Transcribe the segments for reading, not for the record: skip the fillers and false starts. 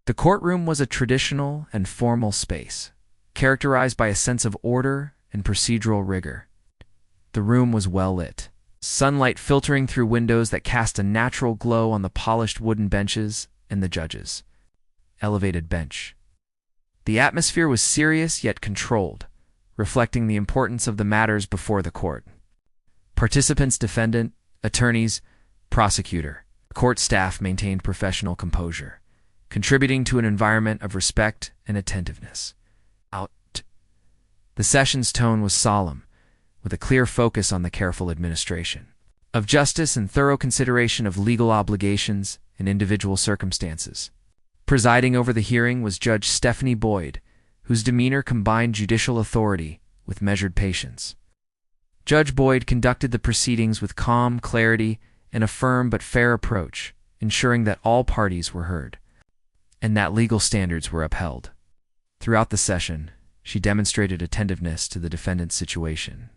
The courtroom was a traditional and formal space, characterized by a sense of order and procedural rigor. The room was well lit, sunlight filtering through windows that cast a natural glow on the polished wooden benches and the judge's elevated bench. The atmosphere was serious yet controlled, reflecting the importance of the matters before the court. Participants, defendant, attorneys, prosecutor, court staff maintained professional composure, contributing to an environment of respect and attentiveness. The session's tone was solemn, with a clear focus on the careful administration of justice and thorough consideration of legal obligations and individual circumstances. Presiding over the hearing was Judge Stephanie Boyd, whose demeanor combined judicial authority with measured patience. Judge Boyd conducted the proceedings with calm clarity and a firm but fair approach, ensuring that all parties were heard and that legal standards were upheld. Throughout the session, she demonstrated attentiveness to the defendant's situation,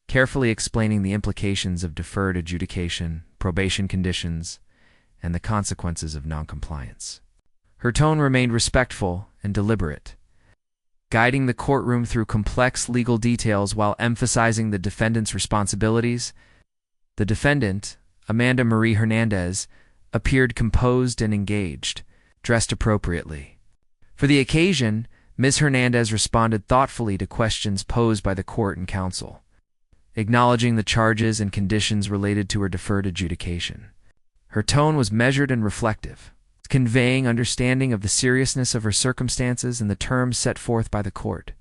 carefully explaining the implications of deferred adjudication, probation conditions, and the consequences of noncompliance. Her tone remained respectful and deliberate, guiding the courtroom through complex legal details while emphasizing the defendant's responsibilities. The defendant, Amanda Marie Hernandez, appeared composed and engaged, dressed appropriately. For the occasion, Ms. Hernandez responded thoughtfully to questions posed by the court and counsel, acknowledging the charges and conditions related to her deferred adjudication. Her tone was measured and reflective, conveying understanding of the seriousness of her circumstances and the terms set forth by the court.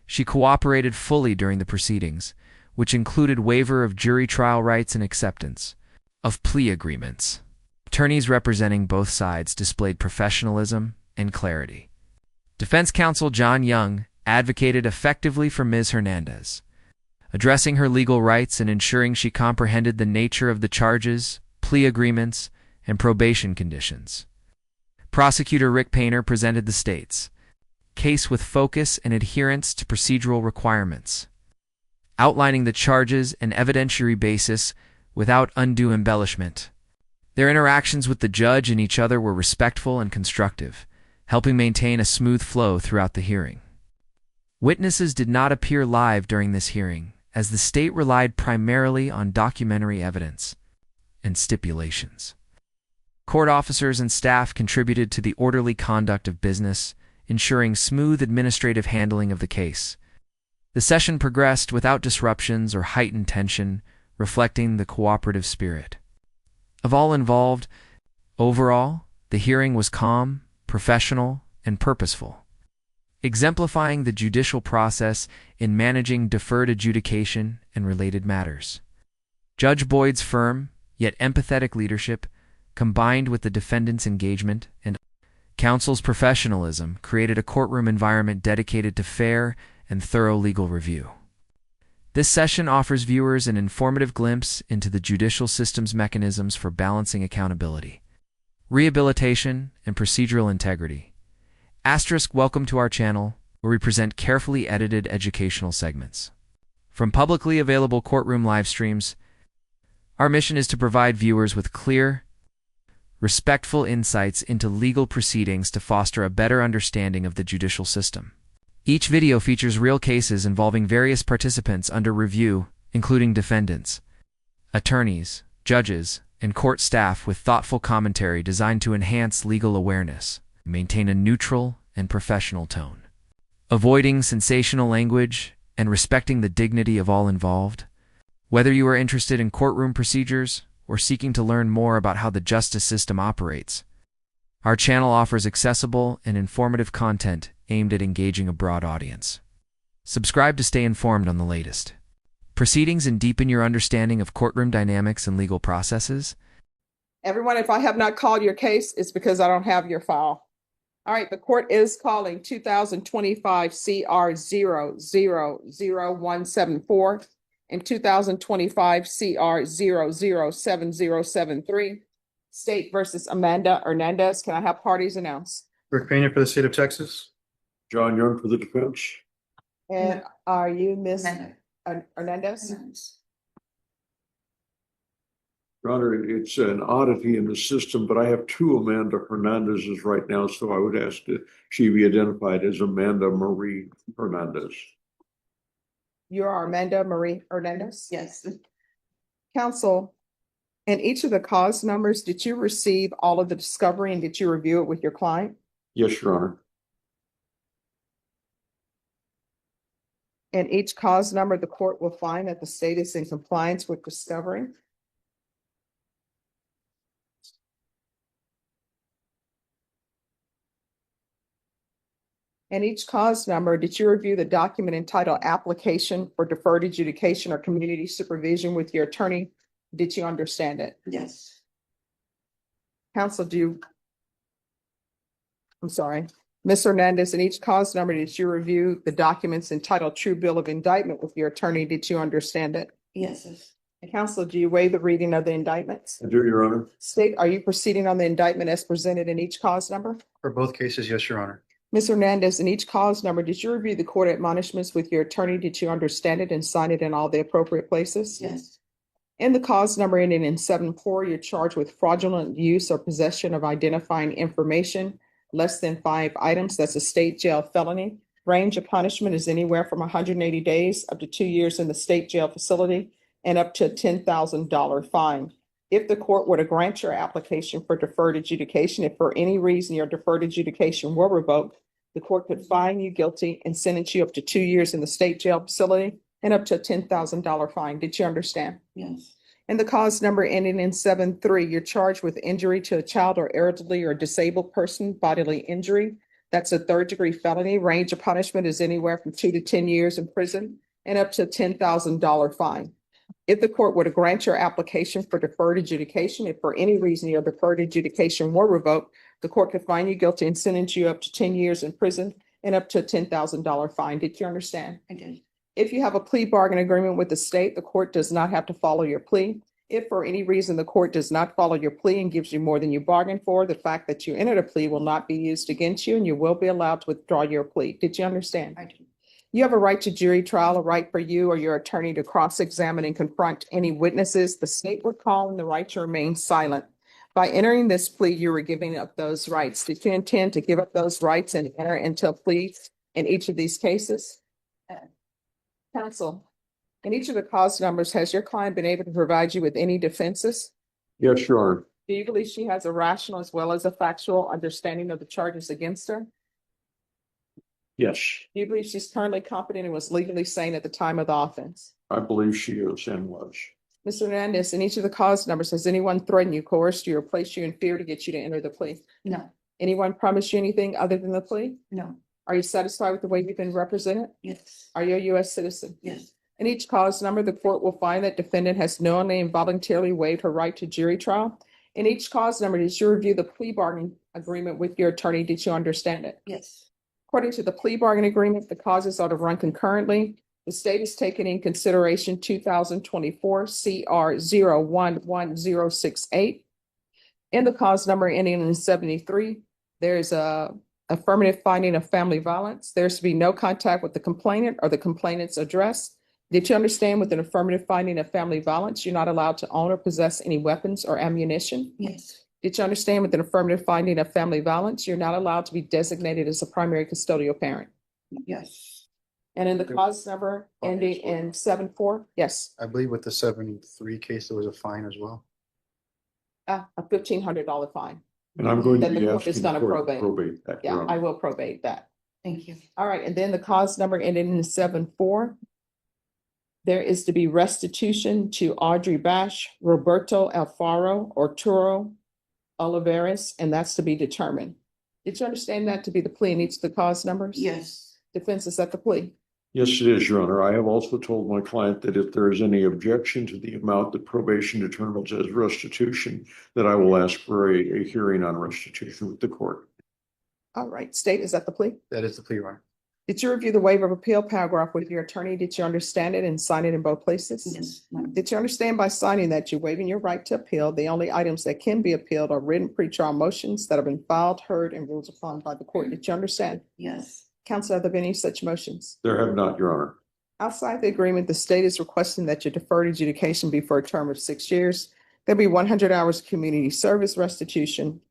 She cooperated fully during the proceedings, which included waiver of jury trial rights and acceptance of plea agreements. Attorneys representing both sides displayed professionalism and clarity. Defense counsel John Young advocated effectively for Ms. Hernandez, addressing her legal rights and ensuring she comprehended the nature of the charges, plea agreements, and probation conditions. Prosecutor Rick Painter presented the state's case with focus and adherence to procedural requirements, outlining the charges and evidentiary basis without undue embellishment. Their interactions with the judge and each other were respectful and constructive, helping maintain a smooth flow throughout the hearing. Witnesses did not appear live during this hearing, as the state relied primarily on documentary evidence and stipulations. Court officers and staff contributed to the orderly conduct of business, ensuring smooth administrative handling of the case. The session progressed without disruptions or heightened tension, reflecting the cooperative spirit of all involved. Overall, the hearing was calm, professional, and purposeful, exemplifying the judicial process in managing deferred adjudication and related matters. Judge Boyd's firm, yet empathetic leadership, combined with the defendant's engagement and counsel's professionalism, created a courtroom environment dedicated to fair and thorough legal review. This session offers viewers an informative glimpse into the judicial system's mechanisms for balancing accountability, rehabilitation, and procedural integrity. Welcome to our channel, where we present carefully edited educational segments. From publicly available courtroom live streams, our mission is to provide viewers with clear, respectful insights into legal proceedings to foster a better understanding of the judicial system. Each video features real cases involving various participants under review, including defendants, attorneys, judges, and court staff, with thoughtful commentary designed to enhance legal awareness, maintain a neutral and professional tone, avoiding sensational language, and respecting the dignity of all involved. Whether you are interested in courtroom procedures or seeking to learn more about how the justice system operates, our channel offers accessible and informative content aimed at engaging a broad audience. Subscribe to stay informed on the latest proceedings and deepen your understanding of courtroom dynamics and legal processes. Everyone, if I have not called your case, it's because I don't have your file. All right, the court is calling 2025 CR 0000174 and 2025 CR 007073. State versus Amanda Hernandez. Can I have parties announced? Rick Painter for the state of Texas. John Young for the defense. And are you Miss Hernandez? Your Honor, it's an oddity in the system, but I have two Amanda Hernandez's right now, so I would ask that she be identified as Amanda Marie Hernandez. You are Amanda Marie Hernandez? Yes, Counsel, in each of the cause numbers, did you receive all of the discovery and did you review it with your client? Yes, Your Honor. In each cause number, the court will find that the state is in compliance with discovery. In each cause number, did you review the document entitled Application for Deferred Adjudication or Community Supervision with your attorney? Did you understand it? yes, Counsel, I'm sorry, Ms. Hernandez, in each cause number, did you review the documents entitled True Bill of Indictment with your attorney? Did you understand it? yes, And counsel, do you waive the reading of the indictments? I do, Your Honor. State, are you proceeding on the indictment as presented in each cause number? For both cases, yes, Your Honor. Ms. Hernandez, in each cause number, did you review the court admonishments with your attorney? Did you understand it and sign it in all the appropriate places? yes, In the cause number ending in 7-4, you're charged with fraudulent use or possession of identifying information less than 5 items. That's a state jail felony. Range of punishment is anywhere from 180 days up to 2 years in the state jail facility and up to a $10,000 fine. If the court were to grant your application for deferred adjudication, if for any reason your deferred adjudication were revoked, the court could find you guilty and sentence you up to 2 years in the state jail facility and up to a $10,000 fine. Did you understand? yes, And the cause number ending in 7-3, you're charged with injury to a child or elderly or disabled person, bodily injury. That's a 3rd-degree felony. Range of punishment is anywhere from 2 to 10 years in prison and up to a $10,000 fine. If the court were to grant your application for deferred adjudication, if for any reason your deferred adjudication were revoked, the court could find you guilty and sentence you up to 10 years in prison and up to a $10,000 fine. Did you understand? I did, If you have a plea bargain agreement with the state, the court does not have to follow your plea. If for any reason the court does not follow your plea and gives you more than you bargained for, the fact that you entered a plea will not be used against you and you will be allowed to withdraw your plea. Did you understand? I did, You have a right to jury trial, a right for you or your attorney to cross-examine and confront any witnesses. The state would call and the right to remain silent. By entering this plea, you were giving up those rights. Did you intend to give up those rights and enter into a plea in each of these cases? Counsel, in each of the cause numbers, has your client been able to provide you with any defenses? Yes, Your Honor. Do you believe she has a rational as well as a factual understanding of the charges against her? Yes, Do you believe she's currently competent and was legally sane at the time of the offense? I believe she is and was. Mr. Hernandez, in each of the cause numbers, has anyone threatened you, coerced you, or placed you in fear to get you to enter the plea? no, Anyone promised you anything other than the plea? no, Are you satisfied with the way you've been represented? yes, Are you a U.S. citizen? yes, In each cause number, the court will find that defendant has knowingly and voluntarily waived her right to jury trial. In each cause number, did you review the plea bargaining agreement with your attorney? Did you understand it? yes, According to the plea bargain agreement, the causes are to run concurrently. The state is taking in consideration 2024 CR 011068. In the cause number ending in 73, there's a affirmative finding of family violence. There's to be no contact with the complainant or the complainant's address. Did you understand with an affirmative finding of family violence, you're not allowed to own or possess any weapons or ammunition? yes, Did you understand with an affirmative finding of family violence, you're not allowed to be designated as a primary custodial parent? yes, And in the Okay. cause number ending in 7-4, yes, I believe with the 73 case, there was a fine as well. a $1,500 fine. And I'm going to That the be court is asking the gonna court to probate. probate that, Yeah, Your I Honor. will probate that. thank you, All right, and then the cause number ending in 7-4. There is to be restitution to Audrey Bash, Roberto Alfaro, Arturo Olivares, and that's to be determined. Did you understand that to be the plea in each of the cause numbers? yes, Defense is at the plea. Yes, it is, Your Honor. I have also told my client that if there is any objection to the amount that probation determines as restitution, that I will ask for a hearing on restitution with the court. All right, state is at the plea. That is the plea, Your Honor. Did you review the waiver of appeal paragraph with your attorney? Did you understand it and sign it in both places? yes, ma'am. Did you understand by signing that you're waiving your right to appeal? The only items that can be appealed are written pretrial motions that have been filed, heard, and ruled upon by the court. Did you understand? Yes, Counsel, have there been any such motions? There have not, Your Honor. Outside the agreement, the state is requesting that your deferred adjudication be for a term of 6 years. There'll be 100 hours of community service restitution,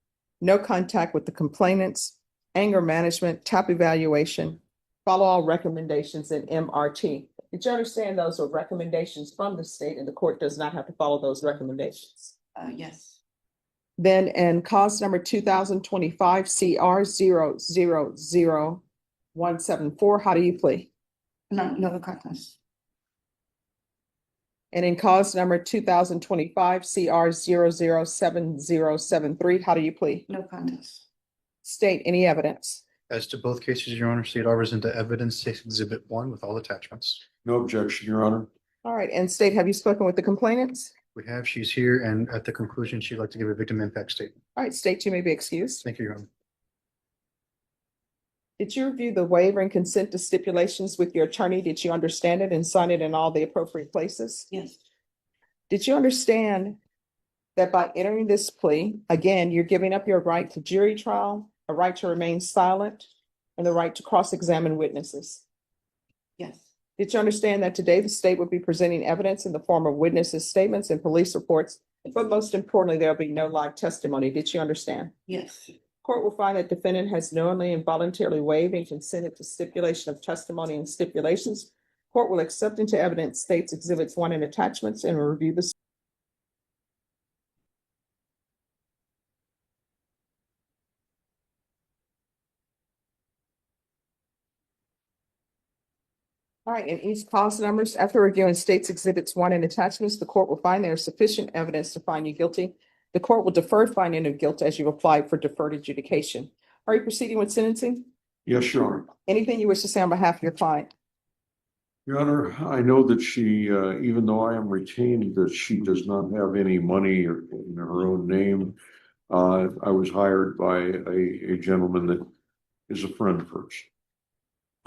no contact with the complainants, anger management, TAP evaluation, follow all recommendations in MRT. Did you understand those are recommendations from the state and the court does not have to follow those recommendations? Yes. Then in cause number 2025 CR 000174, how do you plea? No contest. And in cause number 2025 CR 007073, how do you plea? No contest. State any evidence. As to both cases, Your Honor, state offers into evidence Exhibit 1 with all attachments. No objection, Your Honor. All right, and state, have you spoken with the complainants? We have, she's here, and at the conclusion, she'd like to give a victim impact statement. All right, state, you may be excused. Thank you, Your Honor. Did you review the waiver and consent to stipulations with your attorney? Did you understand it and sign it in all the appropriate places? Yes. Did you understand that by entering this plea, again, you're giving up your right to jury trial, a right to remain silent, and the right to cross-examine witnesses? Yes. Did you understand that today the state would be presenting evidence in the form of witnesses' statements and police reports, but most importantly, there'll be no live testimony? Did you understand? Yes. Court will find that defendant has knowingly and voluntarily waived and consented to stipulation of testimony and stipulations. Court will accept into evidence states exhibits 1 and attachments and will review the. All right, in each cause numbers, after reviewing states exhibits 1 and attachments, the court will find there is sufficient evidence to find you guilty. The court will defer finding of guilt as you apply for deferred adjudication. Are you proceeding with sentencing? Yes, Your Honor. Anything you wish to say on behalf of your client? Your Honor, I know that she, even though I am retained, that she does not have any money in her own name. I was hired by a gentleman that is a friend of hers.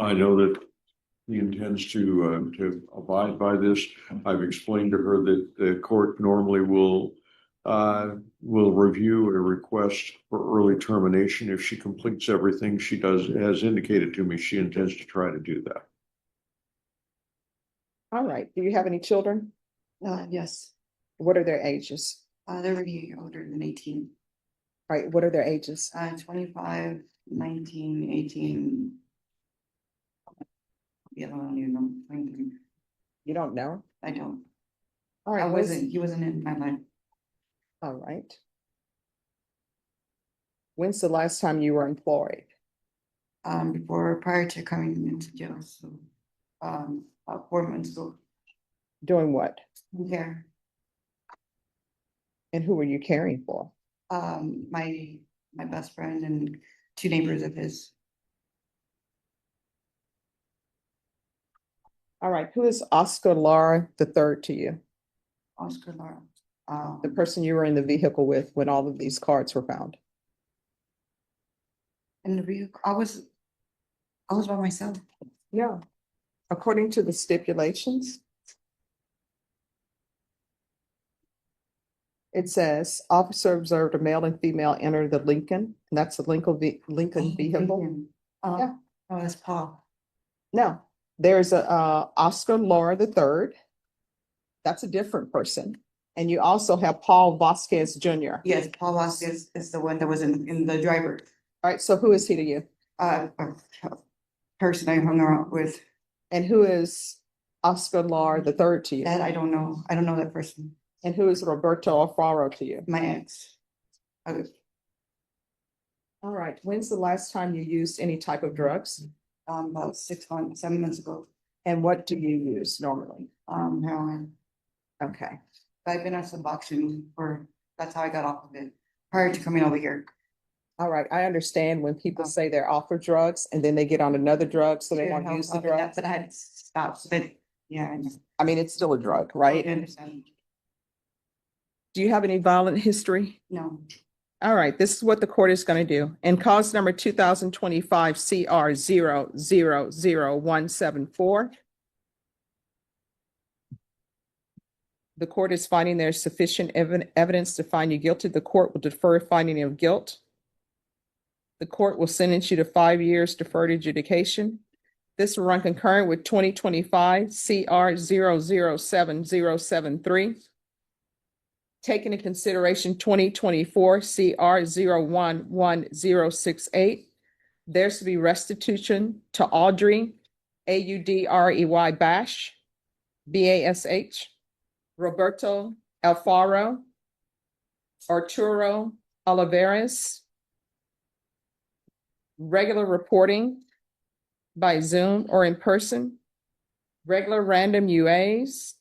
I know that he intends to abide by this. I've explained to her that the court normally will review a request for early termination if she completes everything she does, has indicated to me she intends to try to do that. All right. Do you have any children? Yes. What are their ages? They're already older than 18. All right. What are their ages? 25, 19, 18. Yeah, I don't even know. 23. You don't know? I don't. All right. He wasn't in my life. All right. When's the last time you were employed? Prior to coming into jail, so about 4 months ago. Doing what? Yeah. And who were you caring for? My best friend and 2 neighbors of his. All right. Who is Oscar Lara III to you? Oscar Lara. The person you were in the vehicle with when all of these cards were found? In the vehicle, I was by myself. Yeah. According to the stipulations, it says officer observed a male and female enter the Lincoln, and that's the Lincoln vehicle. Yeah. Oh, that's Paul. No, there's a Oscar Lara III. That's a different person. And you also have Paul Vasquez Jr. Yes, Paul Vasquez is the one that was in the driver. All right, so who is he to you? A person I hung around with. And who is Oscar Lara III to you? That I don't know. I don't know that person. And who is Roberto Alfaro to you? My ex. All right, when's the last time you used any type of drugs? About 6 months, 7 months ago. And what do you use normally? Heroin. Okay. I've been on Suboxone that's how I got off of it prior to coming over here. All right, I understand when people say they're off of drugs and then they get on another drug, so they Yeah, won't use the off of that, drugs. but I had to stop. But yeah, I know. I mean, it's still a drug, right? I understand. Do you have any violent history? No. All right, this is what the court is going to do. In cause number 2025 CR 000174, the court is finding there's sufficient evidence to find you guilty. The court will defer finding of guilt. The court will sentence you to 5 years deferred adjudication. This will run concurrent with 2025 CR 007073. Taking into consideration 2024 CR 011068, there's to be restitution to Audrey, Audrey Bash, BASH, Roberto Alfaro, Arturo Olivares, regular reporting by Zoom or in person, regular random UAs,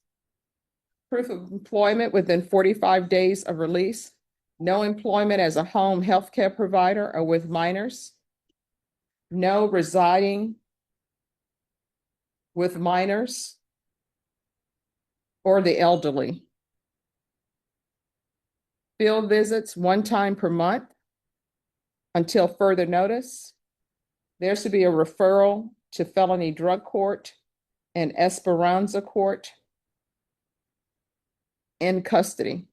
proof of employment within 45 days of release, no employment as a home healthcare provider or with minors, no residing with minors or the elderly. Field visits 1 time per month until further notice. There should be a referral to felony drug court and Esperanza Court in custody.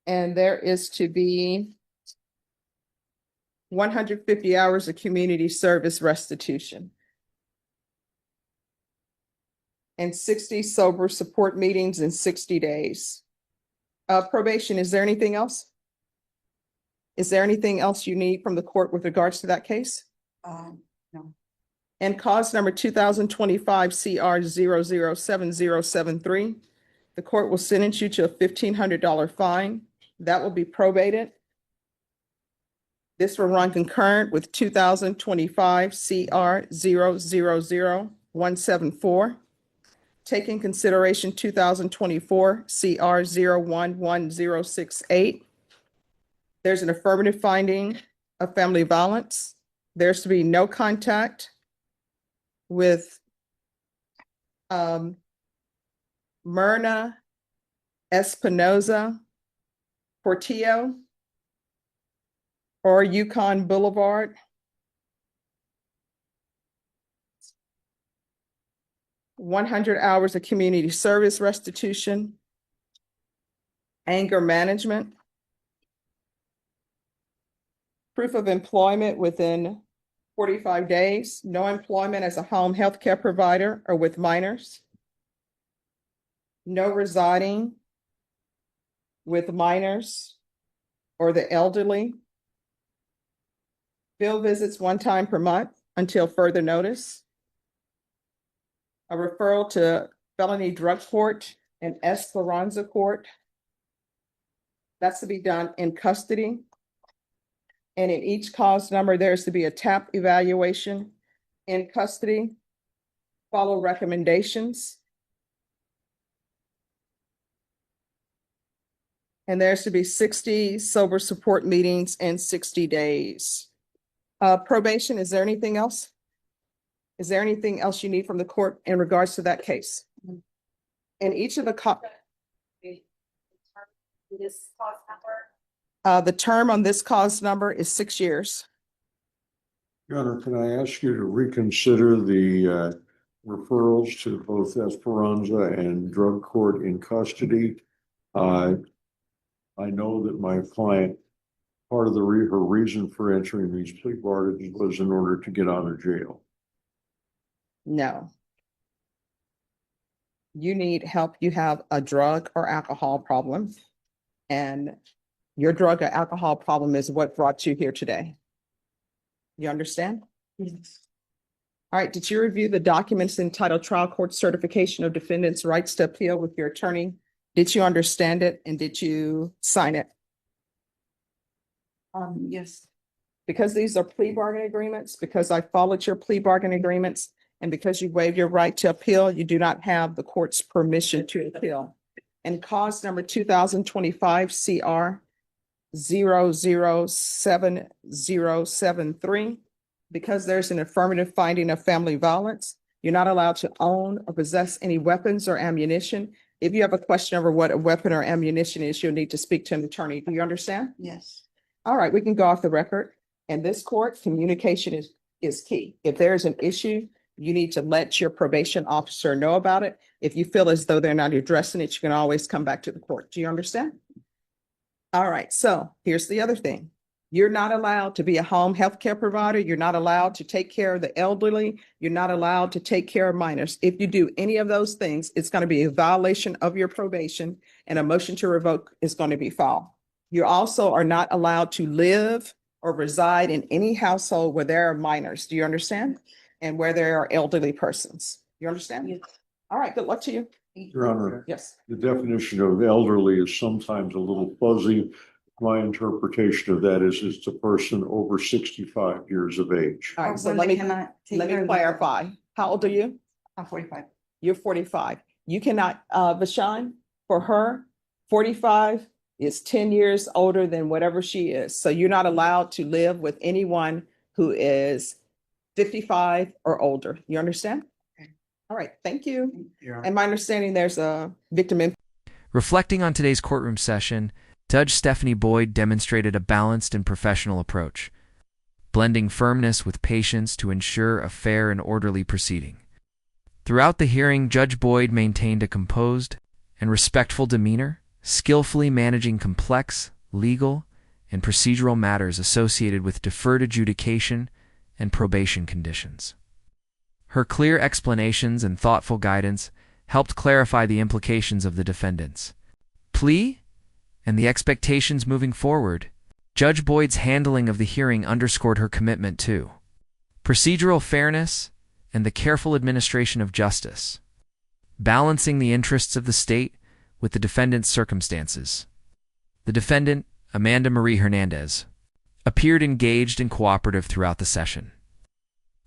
And there is to be 150 hours of community service restitution and 60 sober support meetings in 60 days. Probation, is there anything else? Is there anything else you need from the court with regards to that case? No. And cause number 2025 CR 007073. The court will sentence you to a $1,500 fine. That will be probated. This will run concurrent with 2025 CR 000174. Take in consideration 2024 CR 011068. There's an affirmative finding of family violence. There's to be no contact with Myrna Espinoza Portillo or Yukon Boulevard. $100 hours of community service restitution, anger management, proof of employment within 45 days, no employment as a home healthcare provider or with minors, no residing with minors or the elderly, field visits 1 time per month until further notice, a referral to felony drug court and Esperanza Court. That's to be done in custody. And in each cause number, there's to be a TAP evaluation in custody, follow recommendations. And there's to be 60 sober support meetings in 60 days. Probation, is there anything else? Is there anything else you need from the court in regards to that case? In each of the the term on this cause number is 6 years. Your Honor, can I ask you to reconsider the referrals to both Esperanza and drug court in custody? I know that my client, part of her reason for entering these plea bargains was in order to get out of jail. No. You need help. You have a drug or alcohol problem, and your drug or alcohol problem is what brought you here today. You understand? Yes. All right. Did you review the documents entitled Trial Court Certification of Defendant's Rights to Appeal with your attorney? Did you understand it and did you sign it? Yes. Because these are plea bargain agreements, because I followed your plea bargain agreements, and because you waived your right to appeal, you do not have the court's permission to appeal. And cause number 2025 CR 007073, because there's an affirmative finding of family violence, you're not allowed to own or possess any weapons or ammunition. If you have a question over what a weapon or ammunition is, you'll need to speak to an attorney. Do you understand? Yes. All right, we can go off the record. In this court, communication is key. If there's an issue, you need to let your probation officer know about it. If you feel as though they're not addressing it, you can always come back to the court. Do you understand? All right, so here's the other thing. You're not allowed to be a home health care provider. You're not allowed to take care of the elderly. You're not allowed to take care of minors. If you do any of those things, it's going to be a violation of your probation, and a motion to revoke is going to be filed. You also are not allowed to live or reside in any household where there are minors. Do you understand? And where there are elderly persons. You understand? Yes. All right, good luck to you. Your Honor, Yes. the definition of elderly is sometimes a little fuzzy. My interpretation of that is it's a person over 65 years of age. All right, so When let they me cannot take care of clarify. How old are you? I'm 45. You're 45. You cannot, Vashan, for her, 45 is 10 years older than whatever she is. So you're not allowed to live with anyone who is 55 or older. You understand? Okay. All right, thank you. Your Honor. And my understanding, there's a victim in. Reflecting on today's courtroom session, Judge Stephanie Boyd demonstrated a balanced and professional approach, blending firmness with patience to ensure a fair and orderly proceeding. Throughout the hearing, Judge Boyd maintained a composed and respectful demeanor, skillfully managing complex, legal, and procedural matters associated with deferred adjudication and probation conditions. Her clear explanations and thoughtful guidance helped clarify the implications of the defendant's plea and the expectations moving forward. Judge Boyd's handling of the hearing underscored her commitment to procedural fairness and the careful administration of justice, balancing the interests of the state with the defendant's circumstances. The defendant, Amanda Marie Hernandez, appeared engaged and cooperative throughout the session.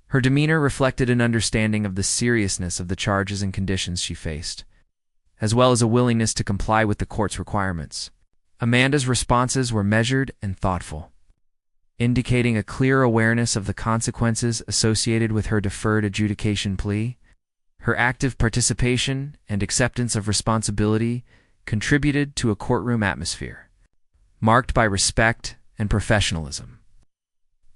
Her demeanor reflected an understanding of the seriousness of the charges and conditions she faced, as well as a willingness to comply with the court's requirements. Amanda's responses were measured and thoughtful, indicating a clear awareness of the consequences associated with her deferred adjudication plea. Her active participation and acceptance of responsibility contributed to a courtroom atmosphere marked by respect and professionalism.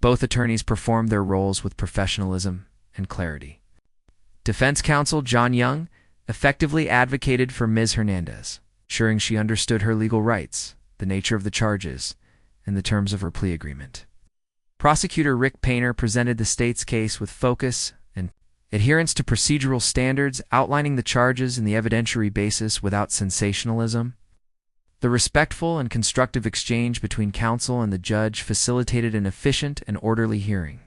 Both attorneys performed their roles with professionalism and clarity. Defense counsel John Young effectively advocated for Ms. Hernandez, ensuring she understood her legal rights, the nature of the charges, and the terms of her plea agreement. Prosecutor Rick Painter presented the state's case with focus and adherence to procedural standards, outlining the charges and the evidentiary basis without sensationalism. The respectful and constructive exchange between counsel and the judge facilitated an efficient and orderly hearing.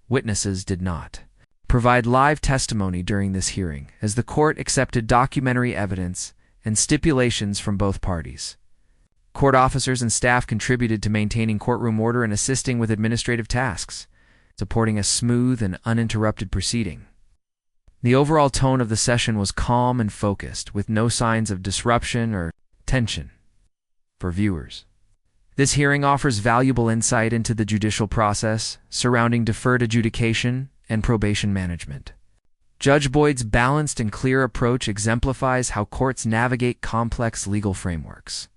Witnesses did not provide live testimony during this hearing, as the court accepted documentary evidence and stipulations from both parties. Court officers and staff contributed to maintaining courtroom order and assisting with administrative tasks, supporting a smooth and uninterrupted proceeding. The overall tone of the session was calm and focused, with no signs of disruption or tension for viewers. This hearing offers valuable insight into the judicial process surrounding deferred adjudication and probation management. Judge Boyd's balanced and clear approach exemplifies how courts navigate complex legal frameworks.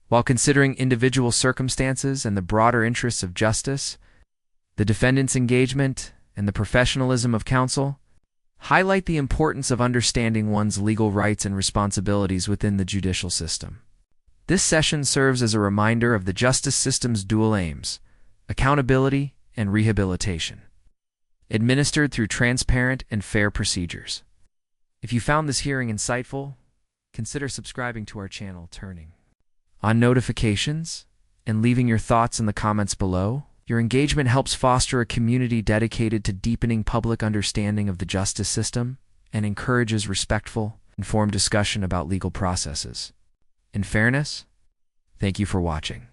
While considering individual circumstances and the broader interests of justice, the defendant's engagement and the professionalism of counsel highlight the importance of understanding one's legal rights and responsibilities within the judicial system. This session serves as a reminder of the justice system's dual aims: accountability and rehabilitation, administered through transparent and fair procedures. If you found this hearing insightful, consider subscribing to our channel, turning on notifications, and leaving your thoughts in the comments below. Your engagement helps foster a community dedicated to deepening public understanding of the justice system and encourages respectful, informed discussion about legal processes. In fairness, thank you for watching.